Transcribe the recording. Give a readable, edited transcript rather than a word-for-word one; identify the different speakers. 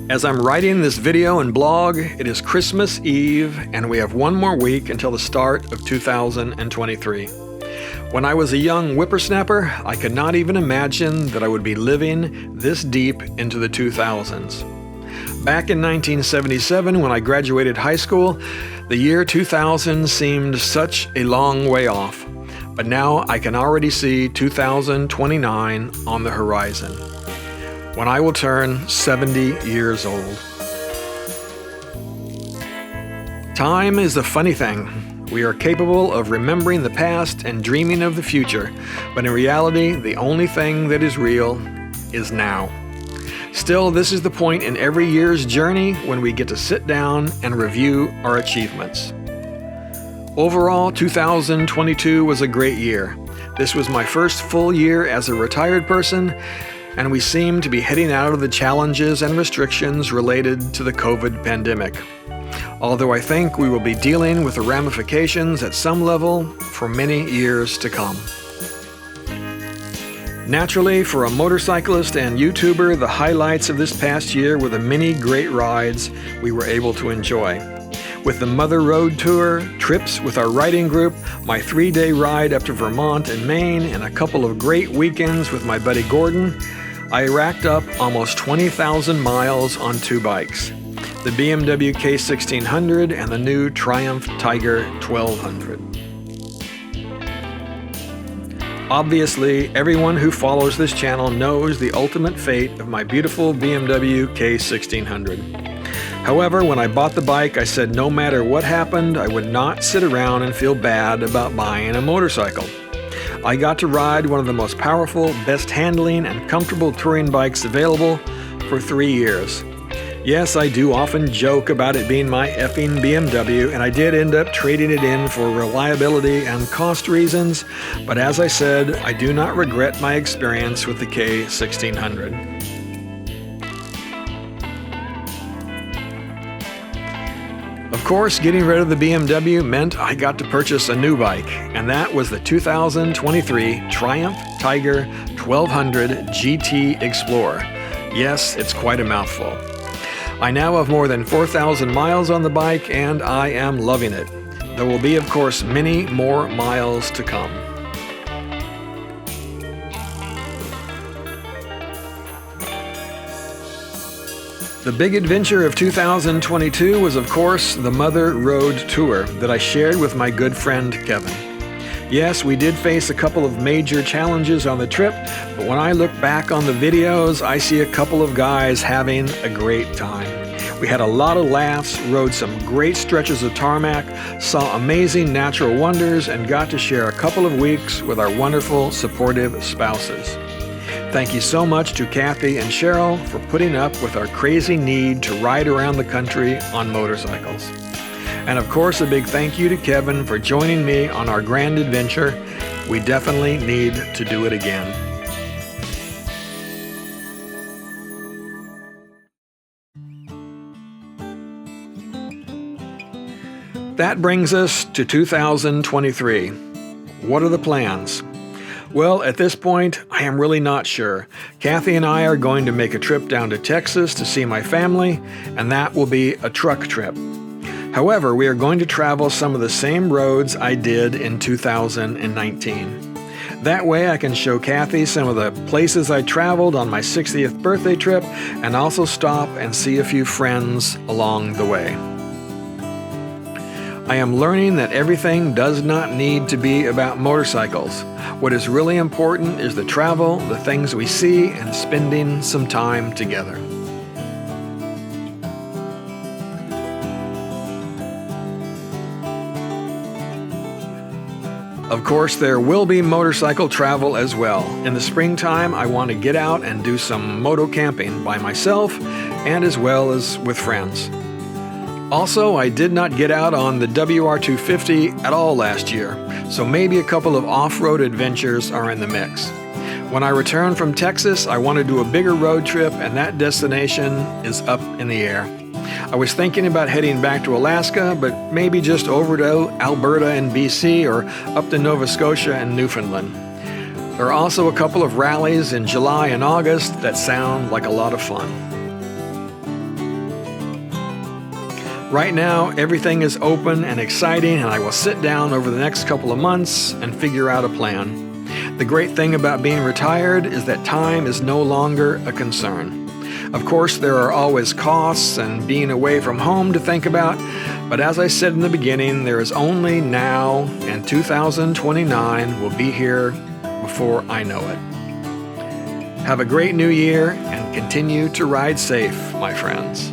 Speaker 1: As I'm writing this video and blog, it is Christmas Eve, and we have one more week until the start of 2023. When I was a young whippersnapper, I could not even imagine that I would be living this deep into the 2000s. Back in 1977, when I graduated high school, the year 2000 seemed such a long way off. But now I can already see 2029 on the horizon, when I will turn 70 years old. Time is a funny thing. We are capable of remembering the past and dreaming of the future, but in reality, the only thing that is real is now. Still, this is the point in every year's journey when we get to sit down and review our achievements. Overall, 2022 was a great year. This was my first full year as a retired person, and we seem to be heading out of the challenges and restrictions related to the COVID pandemic. Although I think we will be dealing with the ramifications at some level for many years to come. Naturally, for a motorcyclist and YouTuber, the highlights of this past year were the many great rides we were able to enjoy. With the Mother Road Tour, trips with our riding group, my 3-day ride up to Vermont and Maine, and a couple of great weekends with my buddy Gordon, I racked up almost 20,000 miles on 2 bikes, the BMW K1600 and the new Triumph Tiger 1200. Obviously, everyone who follows this channel knows the ultimate fate of my beautiful BMW K1600. However, when I bought the bike, I said no matter what happened, I would not sit around and feel bad about buying a motorcycle. I got to ride one of the most powerful, best handling, and comfortable touring bikes available for 3 years. Yes, I do often joke about it being my effing BMW, and I did end up trading it in for reliability and cost reasons, but as I said, I do not regret my experience with the K1600. Of course, getting rid of the BMW meant I got to purchase a new bike, and that was the 2023 Triumph Tiger 1200 GT Explorer. Yes, it's quite a mouthful. I now have more than 4,000 miles on the bike, and I am loving it. There will be, of course, many more miles to come. The big adventure of 2022 was, of course, the Mother Road Tour that I shared with my good friend Kevin. Yes, we did face a couple of major challenges on the trip, but when I look back on the videos, I see a couple of guys having a great time. We had a lot of laughs, rode some great stretches of tarmac, saw amazing natural wonders, and got to share a couple of weeks with our wonderful, supportive spouses. Thank you so much to Kathy and Cheryl for putting up with our crazy need to ride around the country on motorcycles. And of course, a big thank you to Kevin for joining me on our grand adventure. We definitely need to do it again. That brings us to 2023. What are the plans? Well, at this point, I am really not sure. Kathy and I are going to make a trip down to Texas to see my family, and that will be a truck trip. However, we are going to travel some of the same roads I did in 2019. That way I can show Kathy some of the places I traveled on my 60th birthday trip, and also stop and see a few friends along the way. I am learning that everything does not need to be about motorcycles. What is really important is the travel, the things we see, and spending some time together. Of course, there will be motorcycle travel as well. In the springtime, I want to get out and do some moto camping by myself and as well as with friends. Also, I did not get out on the WR250 at all last year, so maybe a couple of off-road adventures are in the mix. When I return from Texas, I want to do a bigger road trip, and that destination is up in the air. I was thinking about heading back to Alaska, but maybe just over to Alberta and BC or up to Nova Scotia and Newfoundland. There are also a couple of rallies in July and August that sound like a lot of fun. Right now, everything is open and exciting, and I will sit down over the next couple of months and figure out a plan. The great thing about being retired is that time is no longer a concern. Of course, there are always costs and being away from home to think about, but as I said in the beginning, there is only now, and 2029 will be here before I know it. Have a great new year and continue to ride safe, my friends.